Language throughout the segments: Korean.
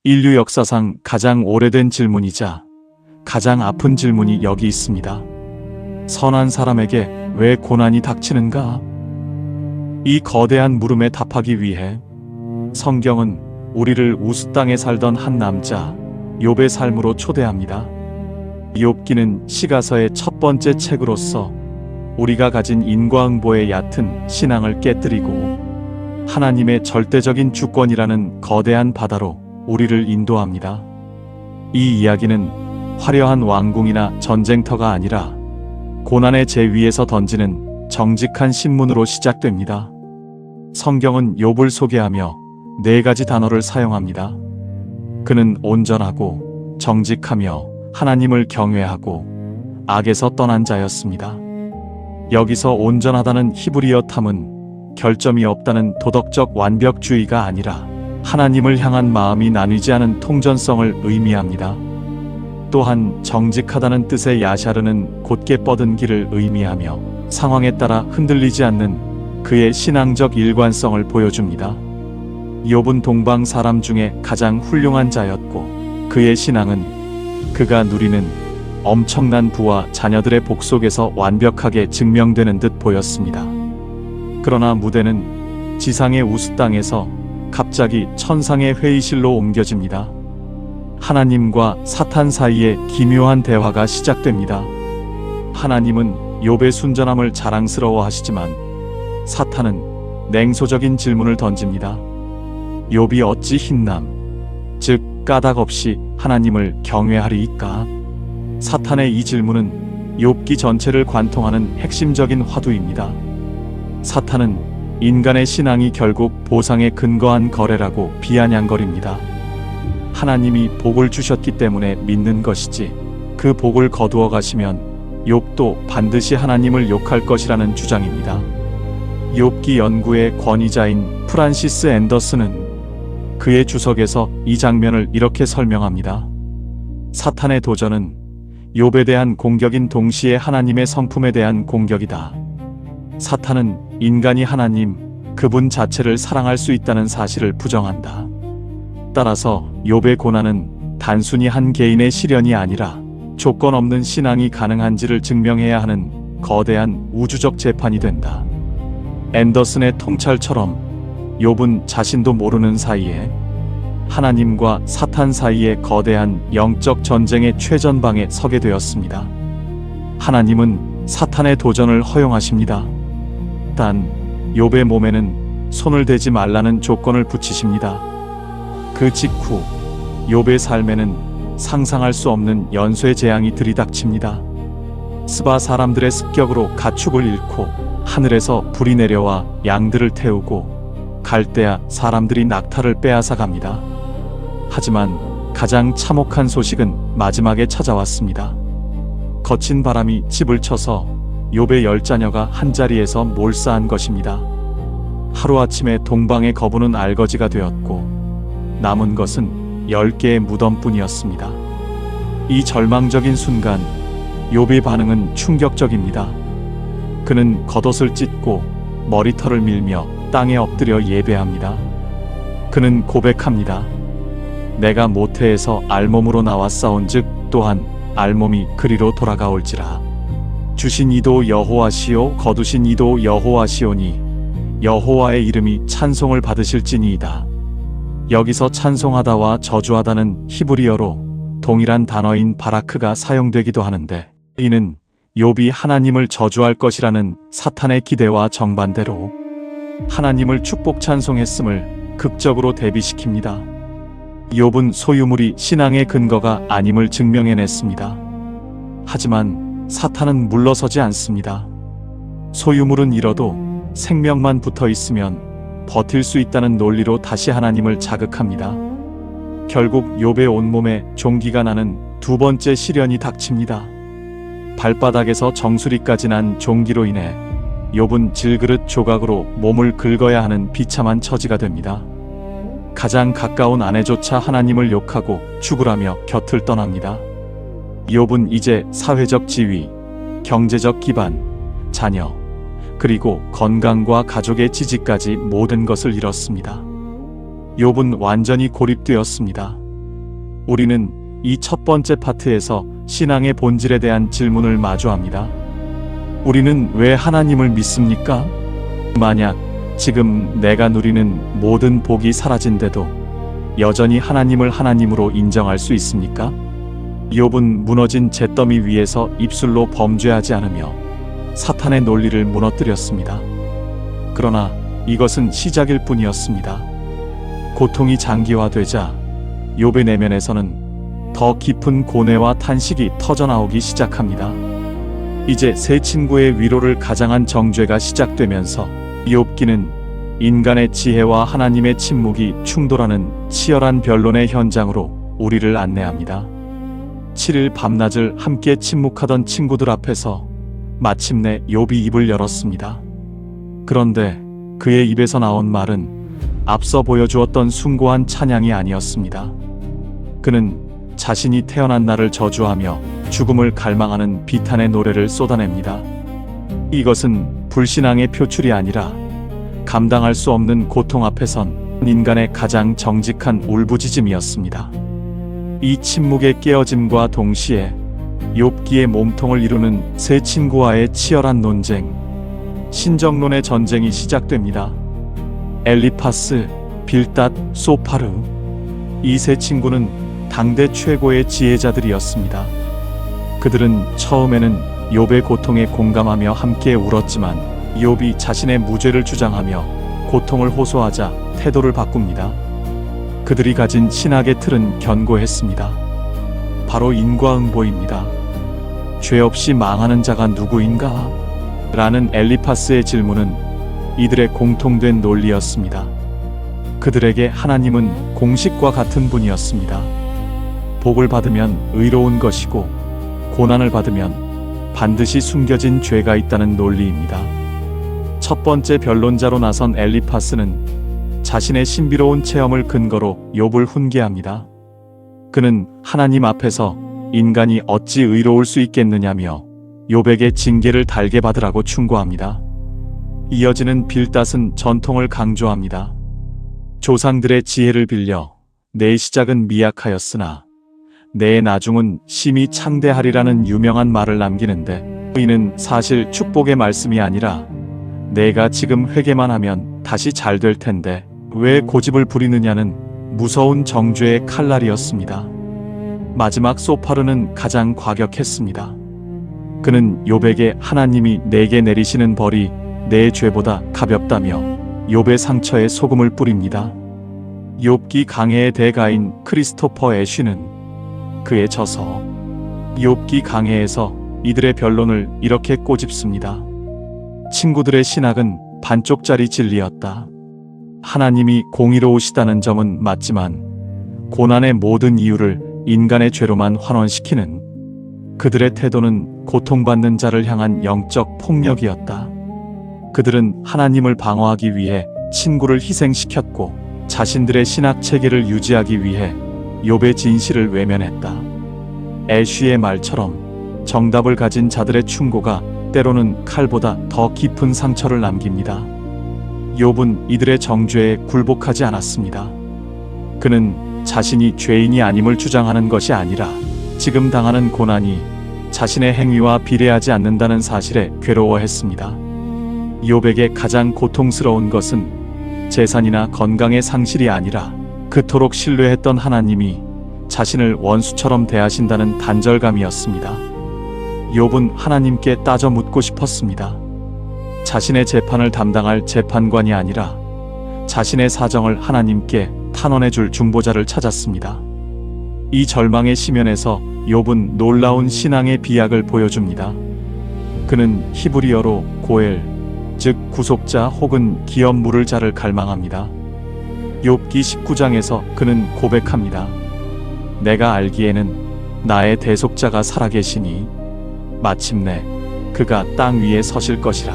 인류 역사상 가장 오래된 질문이자 가장 아픈 질문이 여기 있습니다. 선한 사람에게 왜 고난이 닥치는가? 이 거대한 물음에 답하기 위해 성경은 우리를 우스 땅에 살던 한 남자 욥의 삶으로 초대합니다. 욥기는 시가서의 첫 번째 책으로서 우리가 가진 인과응보의 얕은 신앙을 깨뜨리고 하나님의 절대적인 주권이라는 거대한 바다로 우리를 인도합니다. 이 이야기는 화려한 왕궁이나 전쟁터가 아니라 고난의 제 위에서 던지는 정직한 신문으로 시작됩니다. 성경은 욥을 소개하며 4가지 단어를 사용합니다. 그는 온전하고 정직하며 하나님을 경외하고 악에서 떠난 자였습니다. 여기서 온전하다는 히브리어 탐은 결점이 없다는 도덕적 완벽주의가 아니라 하나님을 향한 마음이 나뉘지 않은 통전성을 의미합니다. 또한 정직하다는 뜻의 야샤르는 곧게 뻗은 길을 의미하며 상황에 따라 흔들리지 않는 그의 신앙적 일관성을 보여줍니다. 욥은 동방 사람 중에 가장 훌륭한 자였고 그의 신앙은 그가 누리는 엄청난 부와 자녀들의 복 속에서 완벽하게 증명되는 듯 보였습니다. 그러나 무대는 지상의 우스 땅에서 갑자기 천상의 회의실로 옮겨집니다. 하나님과 사탄 사이에 기묘한 대화가 시작됩니다. 하나님은 욥의 순전함을 자랑스러워하시지만 사탄은 냉소적인 질문을 던집니다. 욥이 어찌 흰남, 즉 까닭 없이 하나님을 경외하리이까? 사탄의 이 질문은 욥기 전체를 관통하는 핵심적인 화두입니다. 사탄은 인간의 신앙이 결국 보상에 근거한 거래라고 비아냥거립니다. 하나님이 복을 주셨기 때문에 믿는 것이지 그 복을 거두어 가시면 욥도 반드시 하나님을 욕할 것이라는 주장입니다. 욥기 연구의 권위자인 프란시스 앤더슨은 그의 주석에서 이 장면을 이렇게 설명합니다. 사탄의 도전은 욥에 대한 공격인 동시에 하나님의 성품에 대한 공격이다. 사탄은 인간이 하나님, 그분 자체를 사랑할 수 있다는 사실을 부정한다. 따라서 욥의 고난은 단순히 한 개인의 시련이 아니라 조건 없는 신앙이 가능한지를 증명해야 하는 거대한 우주적 재판이 된다. 앤더슨의 통찰처럼 욥은 자신도 모르는 사이에 하나님과 사탄 사이의 거대한 영적 전쟁의 최전방에 서게 되었습니다. 하나님은 사탄의 도전을 허용하십니다. 단 욥의 몸에는 손을 대지 말라는 조건을 붙이십니다. 그 직후 욥의 삶에는 상상할 수 없는 연쇄 재앙이 들이닥칩니다. 스바 사람들의 습격으로 가축을 잃고 하늘에서 불이 내려와 양들을 태우고 갈대아 사람들이 낙타를 빼앗아 갑니다. 하지만 가장 참혹한 소식은 마지막에 찾아왔습니다. 거친 바람이 집을 쳐서 욥의 10자녀가 한자리에서 몰사한 것입니다. 하루아침에 동방의 거부는 알거지가 되었고 남은 것은 10개의 무덤뿐이었습니다. 이 절망적인 순간 욥의 반응은 충격적입니다. 그는 겉옷을 찢고 머리털을 밀며 땅에 엎드려 예배합니다. 그는 고백합니다. 내가 모태에서 알몸으로 나왔사온즉 또한 알몸이 그리로 돌아가올지라. 주신 이도 여호와시요 거두신 이도 여호와시오니 여호와의 이름이 찬송을 받으실지니이다. 여기서 찬송하다와 저주하다는 히브리어로 동일한 단어인 바라크가 사용되기도 하는데 이는 욥이 하나님을 저주할 것이라는 사탄의 기대와 정반대로 하나님을 축복 찬송했음을 극적으로 대비시킵니다. 욥은 소유물이 신앙의 근거가 아님을 증명해냈습니다. 하지만 사탄은 물러서지 않습니다. 소유물은 잃어도 생명만 붙어 있으면 버틸 수 있다는 논리로 다시 하나님을 자극합니다. 결국 욥의 온몸에 종기가 나는 두 번째 시련이 닥칩니다. 발바닥에서 정수리까지 난 종기로 인해 욥은 질그릇 조각으로 몸을 긁어야 하는 비참한 처지가 됩니다. 가장 가까운 아내조차 하나님을 욕하고 죽으라며 곁을 떠납니다. 욥은 이제 사회적 지위, 경제적 기반, 자녀, 그리고 건강과 가족의 지지까지 모든 것을 잃었습니다. 욥은 완전히 고립되었습니다. 우리는 이 첫 번째 파트에서 신앙의 본질에 대한 질문을 마주합니다. 우리는 왜 하나님을 믿습니까? 만약 지금 내가 누리는 모든 복이 사라진데도 여전히 하나님을 하나님으로 인정할 수 있습니까? 욥은 무너진 잿더미 위에서 입술로 범죄하지 않으며 사탄의 논리를 무너뜨렸습니다. 그러나 이것은 시작일 뿐이었습니다. 고통이 장기화되자 욥의 내면에서는 더 깊은 고뇌와 탄식이 터져나오기 시작합니다. 이제 세 친구의 위로를 가장한 정죄가 시작되면서 욥기는 인간의 지혜와 하나님의 침묵이 충돌하는 치열한 변론의 현장으로 우리를 안내합니다. 7일 밤낮을 함께 침묵하던 친구들 앞에서 마침내 욥이 입을 열었습니다. 그런데 그의 입에서 나온 말은 앞서 보여주었던 숭고한 찬양이 아니었습니다. 그는 자신이 태어난 날을 저주하며 죽음을 갈망하는 비탄의 노래를 쏟아냅니다. 이것은 불신앙의 표출이 아니라 감당할 수 없는 고통 앞에선 인간의 가장 정직한 울부짖음이었습니다. 이 침묵의 깨어짐과 동시에 욥기의 몸통을 이루는 세 친구와의 치열한 논쟁, 신정론의 전쟁이 시작됩니다. 엘리파스, 빌닷, 소파르, 이 세 친구는 당대 최고의 지혜자들이었습니다. 그들은 처음에는 욥의 고통에 공감하며 함께 울었지만 욥이 자신의 무죄를 주장하며 고통을 호소하자 태도를 바꿉니다. 그들이 가진 신학의 틀은 견고했습니다. 바로 인과응보입니다. 죄 없이 망하는 자가 누구인가? 라는 엘리파스의 질문은 이들의 공통된 논리였습니다. 그들에게 하나님은 공식과 같은 분이었습니다. 복을 받으면 의로운 것이고 고난을 받으면 반드시 숨겨진 죄가 있다는 논리입니다. 첫 번째 변론자로 나선 엘리파스는 자신의 신비로운 체험을 근거로 욥을 훈계합니다. 그는 하나님 앞에서 인간이 어찌 의로울 수 있겠느냐며 욥에게 징계를 달게 받으라고 충고합니다. 이어지는 빌닷은 전통을 강조합니다. 조상들의 지혜를 빌려 내 시작은 미약하였으나 내 나중은 심히 창대하리라는 유명한 말을 남기는데 이는 사실 축복의 말씀이 아니라 내가 지금 회개만 하면 다시 잘 될 텐데 왜 고집을 부리느냐는 무서운 정죄의 칼날이었습니다. 마지막 소파르는 가장 과격했습니다. 그는 욥에게 하나님이 내게 내리시는 벌이 내 죄보다 가볍다며 욥의 상처에 소금을 뿌립니다. 욥기 강해의 대가인 크리스토퍼 애쉬는 그의 저서 욥기 강해에서 이들의 변론을 이렇게 꼬집습니다. 친구들의 신학은 반쪽짜리 진리였다. 하나님이 공의로우시다는 점은 맞지만 고난의 모든 이유를 인간의 죄로만 환원시키는 그들의 태도는 고통받는 자를 향한 영적 폭력이었다. 그들은 하나님을 방어하기 위해 친구를 희생시켰고 자신들의 신학 체계를 유지하기 위해 욥의 진실을 외면했다. 애쉬의 말처럼 정답을 가진 자들의 충고가 때로는 칼보다 더 깊은 상처를 남깁니다. 욥은 이들의 정죄에 굴복하지 않았습니다. 그는 자신이 죄인이 아님을 주장하는 것이 아니라 지금 당하는 고난이 자신의 행위와 비례하지 않는다는 사실에 괴로워했습니다. 욥에게 가장 고통스러운 것은 재산이나 건강의 상실이 아니라 그토록 신뢰했던 하나님이 자신을 원수처럼 대하신다는 단절감이었습니다. 욥은 하나님께 따져 묻고 싶었습니다. 자신의 재판을 담당할 재판관이 아니라 자신의 사정을 하나님께 탄원해줄 중보자를 찾았습니다. 이 절망의 시면에서 욥은 놀라운 신앙의 비약을 보여줍니다. 그는 히브리어로 고엘, 즉 구속자 혹은 기업 물을 자를 갈망합니다. 욥기 19장에서 그는 고백합니다. 내가 알기에는 나의 대속자가 살아계시니 마침내 그가 땅 위에 서실 것이라.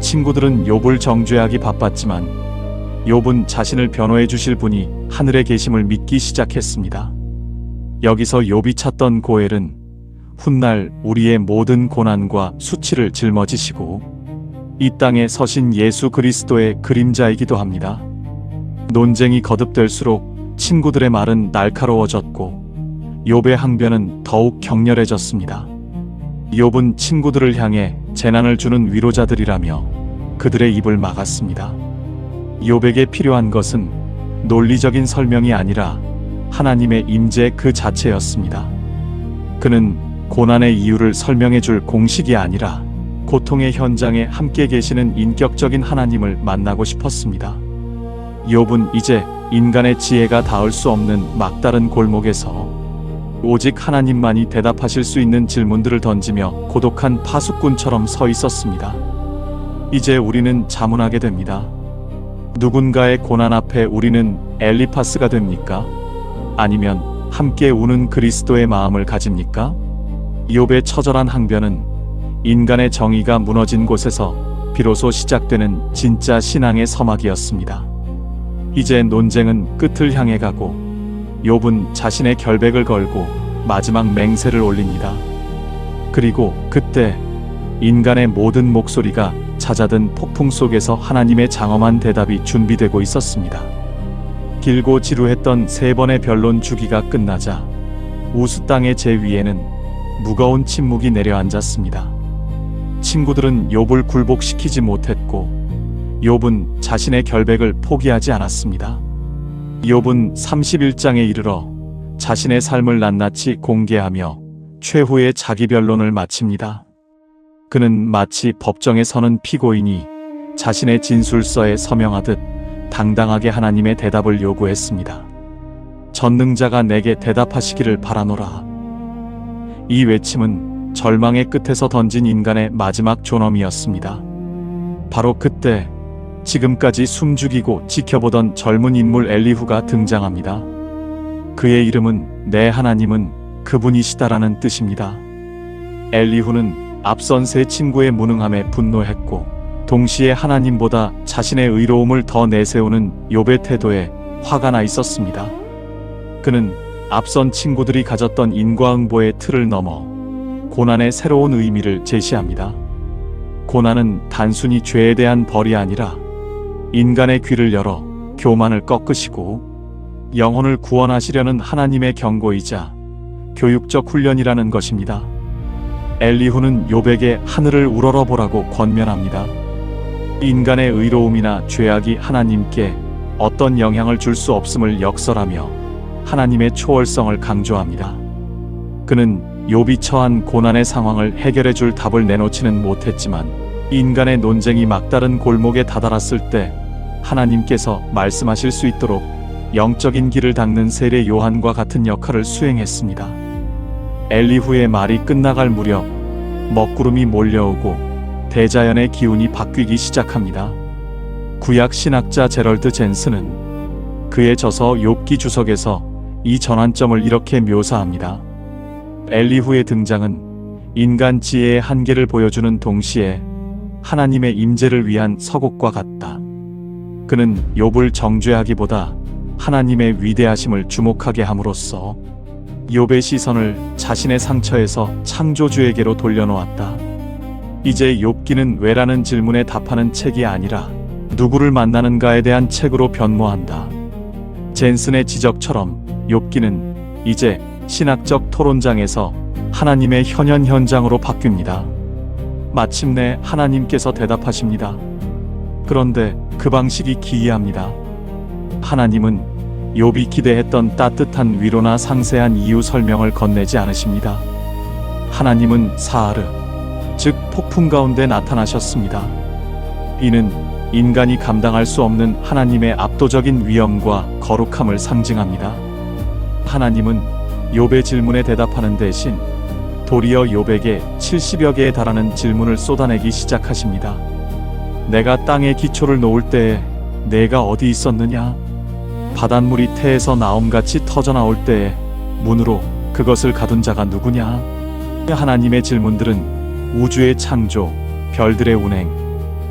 친구들은 욥을 정죄하기 바빴지만 욥은 자신을 변호해 주실 분이 하늘에 계심을 믿기 시작했습니다. 여기서 욥이 찾던 고엘은 훗날 우리의 모든 고난과 수치를 짊어지시고 이 땅에 서신 예수 그리스도의 그림자이기도 합니다. 논쟁이 거듭될수록 친구들의 말은 날카로워졌고 욥의 항변은 더욱 격렬해졌습니다. 욥은 친구들을 향해 재난을 주는 위로자들이라며 그들의 입을 막았습니다. 욥에게 필요한 것은 논리적인 설명이 아니라 하나님의 임재 그 자체였습니다. 그는 고난의 이유를 설명해 줄 공식이 아니라 고통의 현장에 함께 계시는 인격적인 하나님을 만나고 싶었습니다. 욥은 이제 인간의 지혜가 닿을 수 없는 막다른 골목에서 오직 하나님만이 대답하실 수 있는 질문들을 던지며 고독한 파수꾼처럼 서 있었습니다. 이제 우리는 자문하게 됩니다. 누군가의 고난 앞에 우리는 엘리파스가 됩니까? 아니면 함께 우는 그리스도의 마음을 가집니까? 욥의 처절한 항변은 인간의 정의가 무너진 곳에서 비로소 시작되는 진짜 신앙의 서막이었습니다. 이제 논쟁은 끝을 향해 가고 욥은 자신의 결백을 걸고 마지막 맹세를 올립니다. 그리고 그때 인간의 모든 목소리가 잦아든 폭풍 속에서 하나님의 장엄한 대답이 준비되고 있었습니다. 길고 지루했던 3번의 변론 주기가 끝나자 우스 땅의 제 위에는 무거운 침묵이 내려앉았습니다. 친구들은 욥을 굴복시키지 못했고 욥은 자신의 결백을 포기하지 않았습니다. 욥은 31장에 이르러 자신의 삶을 낱낱이 공개하며 최후의 자기 변론을 마칩니다. 그는 마치 법정에 서는 피고인이 자신의 진술서에 서명하듯 당당하게 하나님의 대답을 요구했습니다. 전능자가 내게 대답하시기를 바라노라. 이 외침은 절망의 끝에서 던진 인간의 마지막 존엄이었습니다. 바로 그때 지금까지 숨죽이고 지켜보던 젊은 인물 엘리후가 등장합니다. 그의 이름은 내 하나님은 그분이시다라는 뜻입니다. 엘리후는 앞선 3 친구의 무능함에 분노했고 동시에 하나님보다 자신의 의로움을 더 내세우는 욥의 태도에 화가 나 있었습니다. 그는 앞선 친구들이 가졌던 인과응보의 틀을 넘어 고난의 새로운 의미를 제시합니다. 고난은 단순히 죄에 대한 벌이 아니라 인간의 귀를 열어 교만을 꺾으시고 영혼을 구원하시려는 하나님의 경고이자 교육적 훈련이라는 것입니다. 엘리후는 욥에게 하늘을 우러러보라고 권면합니다. 인간의 의로움이나 죄악이 하나님께 어떤 영향을 줄 수 없음을 역설하며 하나님의 초월성을 강조합니다. 그는 욥이 처한 고난의 상황을 해결해 줄 답을 내놓지는 못했지만 인간의 논쟁이 막다른 골목에 다다랐을 때 하나님께서 말씀하실 수 있도록 영적인 길을 닦는 세례 요한과 같은 역할을 수행했습니다. 엘리후의 말이 끝나갈 무렵 먹구름이 몰려오고 대자연의 기운이 바뀌기 시작합니다. 구약 신학자 제럴드 젠슨은 그의 저서 욥기 주석에서 이 전환점을 이렇게 묘사합니다. 엘리후의 등장은 인간 지혜의 한계를 보여주는 동시에 하나님의 임재를 위한 서곡과 같다. 그는 욥을 정죄하기보다 하나님의 위대하심을 주목하게 함으로써 욥의 시선을 자신의 상처에서 창조주에게로 돌려놓았다. 이제 욥기는 왜라는 질문에 답하는 책이 아니라 누구를 만나는가에 대한 책으로 변모한다. 젠슨의 지적처럼 욥기는 이제 신학적 토론장에서 하나님의 현현 현장으로 바뀝니다. 마침내 하나님께서 대답하십니다. 그런데 그 방식이 기이합니다. 하나님은 욥이 기대했던 따뜻한 위로나 상세한 이유 설명을 건네지 않으십니다. 하나님은 사하르, 즉 폭풍 가운데 나타나셨습니다. 이는 인간이 감당할 수 없는 하나님의 압도적인 위엄과 거룩함을 상징합니다. 하나님은 욥의 질문에 대답하는 대신 도리어 욥에게 70여 개에 달하는 질문을 쏟아내기 시작하십니다. 내가 땅에 기초를 놓을 때에 내가 어디 있었느냐? 바닷물이 태에서 나옴같이 터져나올 때에 문으로 그것을 가둔 자가 누구냐? 하나님의 질문들은 우주의 창조, 별들의 운행,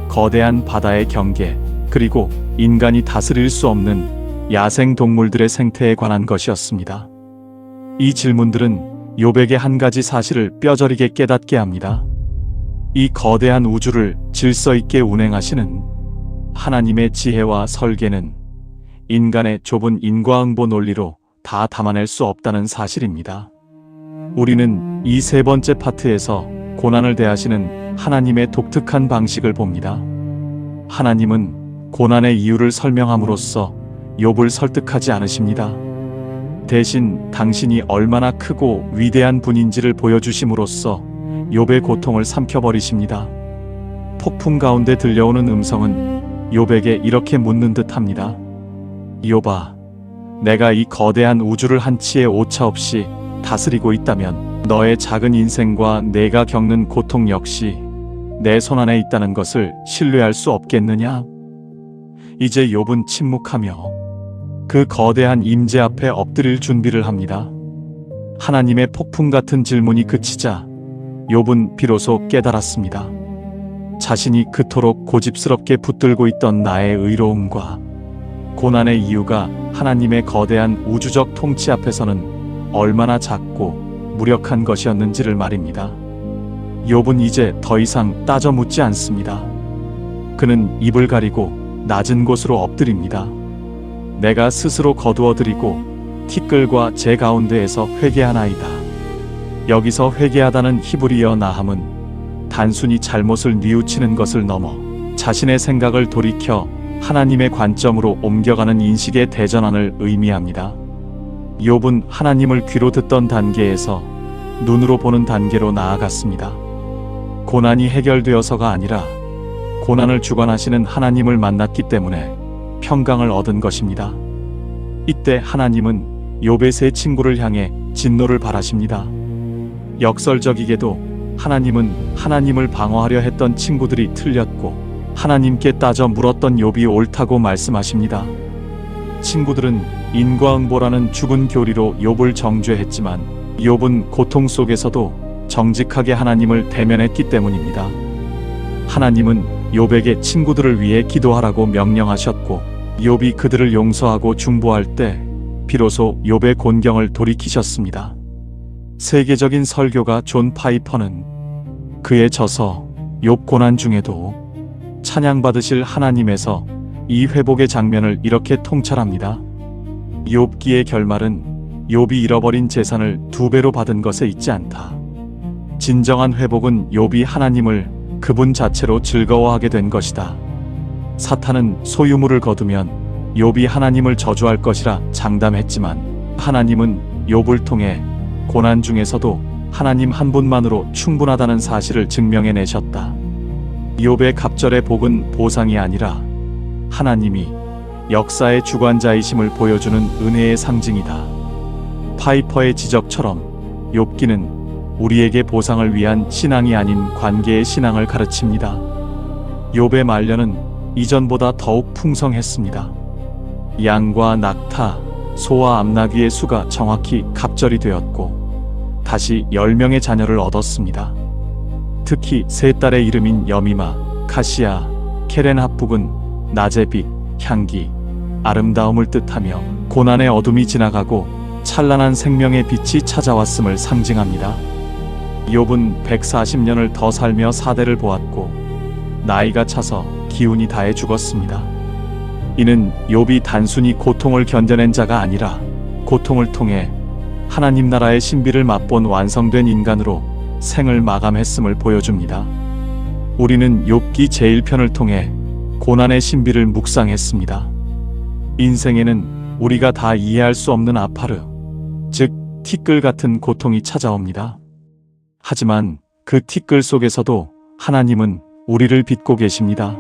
거대한 바다의 경계, 그리고 인간이 다스릴 수 없는 야생 동물들의 생태에 관한 것이었습니다. 이 질문들은 욥에게 한 가지 사실을 뼈저리게 깨닫게 합니다. 이 거대한 우주를 질서 있게 운행하시는 하나님의 지혜와 설계는 인간의 좁은 인과응보 논리로 다 담아낼 수 없다는 사실입니다. 우리는 이 세 번째 파트에서 고난을 대하시는 하나님의 독특한 방식을 봅니다. 하나님은 고난의 이유를 설명함으로써 욥을 설득하지 않으십니다. 대신 당신이 얼마나 크고 위대한 분인지를 보여주심으로써 욥의 고통을 삼켜버리십니다. 폭풍 가운데 들려오는 음성은 욥에게 이렇게 묻는 듯합니다. 욥아, 내가 이 거대한 우주를 한치의 오차 없이 다스리고 있다면 너의 작은 인생과 내가 겪는 고통 역시 내 손안에 있다는 것을 신뢰할 수 없겠느냐? 이제 욥은 침묵하며 그 거대한 임재 앞에 엎드릴 준비를 합니다. 하나님의 폭풍 같은 질문이 그치자 욥은 비로소 깨달았습니다. 자신이 그토록 고집스럽게 붙들고 있던 나의 의로움과 고난의 이유가 하나님의 거대한 우주적 통치 앞에서는 얼마나 작고 무력한 것이었는지를 말입니다. 욥은 이제 더 이상 따져 묻지 않습니다. 그는 입을 가리고 낮은 곳으로 엎드립니다. 내가 스스로 거두어드리고 티끌과 제 가운데에서 회개하나이다. 여기서 회개하다는 히브리어 나함은 단순히 잘못을 뉘우치는 것을 넘어 자신의 생각을 돌이켜 하나님의 관점으로 옮겨가는 인식의 대전환을 의미합니다. 욥은 하나님을 귀로 듣던 단계에서 눈으로 보는 단계로 나아갔습니다. 고난이 해결되어서가 아니라 고난을 주관하시는 하나님을 만났기 때문에 평강을 얻은 것입니다. 이때 하나님은 욥의 세 친구를 향해 진노를 발하십니다. 역설적이게도 하나님은 하나님을 방어하려 했던 친구들이 틀렸고 하나님께 따져 물었던 욥이 옳다고 말씀하십니다. 친구들은 인과응보라는 죽은 교리로 욥을 정죄했지만 욥은 고통 속에서도 정직하게 하나님을 대면했기 때문입니다. 하나님은 욥에게 친구들을 위해 기도하라고 명령하셨고 욥이 그들을 용서하고 중보할 때 비로소 욥의 곤경을 돌이키셨습니다. 세계적인 설교가 존 파이퍼는 그의 저서 욥 고난 중에도 찬양받으실 하나님에서 이 회복의 장면을 이렇게 통찰합니다. 욥기의 결말은 욥이 잃어버린 재산을 2배로 받은 것에 있지 않다. 진정한 회복은 욥이 하나님을 그분 자체로 즐거워하게 된 것이다. 사탄은 소유물을 거두면 욥이 하나님을 저주할 것이라 장담했지만 하나님은 욥을 통해 고난 중에서도 하나님 한 분만으로 충분하다는 사실을 증명해내셨다. 욥의 갑절의 복은 보상이 아니라 하나님이 역사의 주관자이심을 보여주는 은혜의 상징이다. 파이퍼의 지적처럼 욥기는 우리에게 보상을 위한 신앙이 아닌 관계의 신앙을 가르칩니다. 욥의 말년은 이전보다 더욱 풍성했습니다. 양과 낙타, 소와 암나귀의 수가 정확히 갑절이 되었고 다시 10명의 자녀를 얻었습니다. 특히 세 딸의 이름인 여미마, 카시아, 케렌합북은 낮의 빛, 향기, 아름다움을 뜻하며 고난의 어둠이 지나가고 찬란한 생명의 빛이 찾아왔음을 상징합니다. 욥은 140년을 더 살며 사대를 보았고 나이가 차서 기운이 다해 죽었습니다. 이는 욥이 단순히 고통을 견뎌낸 자가 아니라 고통을 통해 하나님 나라의 신비를 맛본 완성된 인간으로 생을 마감했음을 보여줍니다. 우리는 욥기 제1편을 통해 고난의 신비를 묵상했습니다. 인생에는 우리가 다 이해할 수 없는 아파르, 즉 티끌 같은 고통이 찾아옵니다. 하지만 그 티끌 속에서도 하나님은 우리를 빚고 계십니다.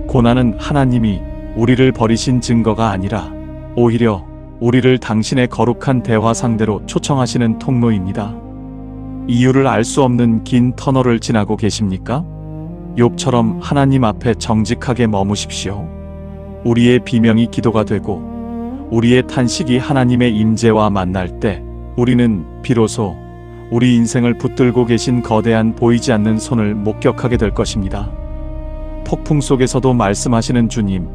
고난은 하나님이 우리를 버리신 증거가 아니라 오히려 우리를 당신의 거룩한 대화 상대로 초청하시는 통로입니다. 이유를 알 수 없는 긴 터널을 지나고 계십니까? 욥처럼 하나님 앞에 정직하게 머무십시오. 우리의 비명이 기도가 되고 우리의 탄식이 하나님의 임재와 만날 때 우리는 비로소 우리 인생을 붙들고 계신 거대한 보이지 않는 손을 목격하게 될 것입니다. 폭풍 속에서도 말씀하시는 주님,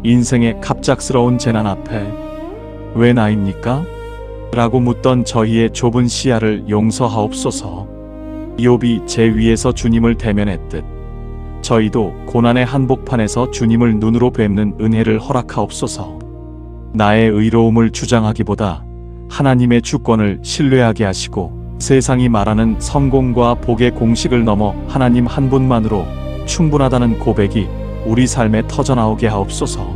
인생의 갑작스러운 재난 앞에 왜 나입니까? 라고 묻던 저희의 좁은 시야를 용서하옵소서. 욥이 제 위에서 주님을 대면했듯 저희도 고난의 한복판에서 주님을 눈으로 뵙는 은혜를 허락하옵소서. 나의 의로움을 주장하기보다 하나님의 주권을 신뢰하게 하시고 세상이 말하는 성공과 복의 공식을 넘어 하나님 한 분만으로 충분하다는 고백이 우리 삶에 터져나오게 하옵소서.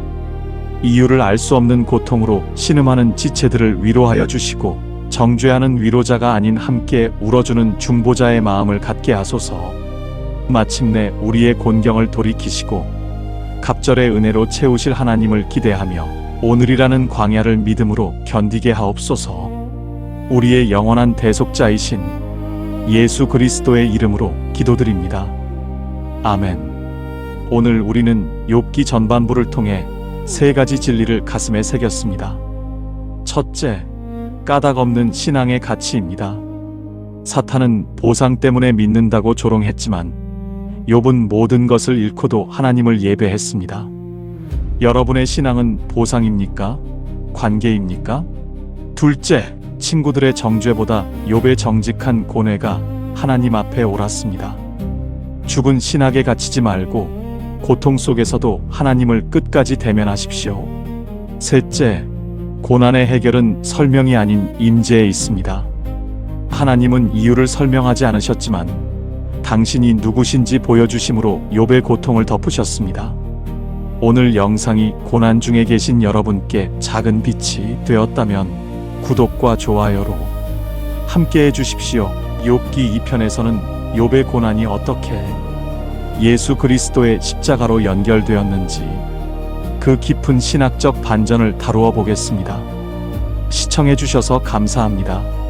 이유를 알 수 없는 고통으로 신음하는 지체들을 위로하여 주시고 정죄하는 위로자가 아닌 함께 울어주는 중보자의 마음을 갖게 하소서. 마침내 우리의 곤경을 돌이키시고 갑절의 은혜로 채우실 하나님을 기대하며 오늘이라는 광야를 믿음으로 견디게 하옵소서. 우리의 영원한 대속자이신 예수 그리스도의 이름으로 기도드립니다. 아멘. 오늘 우리는 욥기 전반부를 통해 세 가지 진리를 가슴에 새겼습니다. 첫째, 까닭 없는 신앙의 가치입니다. 사탄은 보상 때문에 믿는다고 조롱했지만 욥은 모든 것을 잃고도 하나님을 예배했습니다. 여러분의 신앙은 보상입니까? 관계입니까? 둘째, 친구들의 정죄보다 욥의 정직한 고뇌가 하나님 앞에 옳았습니다. 죽은 신학에 갇히지 말고 고통 속에서도 하나님을 끝까지 대면하십시오. 셋째, 고난의 해결은 설명이 아닌 임재에 있습니다. 하나님은 이유를 설명하지 않으셨지만 당신이 누구신지 보여주심으로 욥의 고통을 덮으셨습니다. 오늘 영상이 고난 중에 계신 여러분께 작은 빛이 되었다면 구독과 좋아요로 함께 해주십시오. 욥기 2편에서는 욥의 고난이 어떻게 예수 그리스도의 십자가로 연결되었는지 그 깊은 신학적 반전을 다루어 보겠습니다. 시청해 주셔서 감사합니다.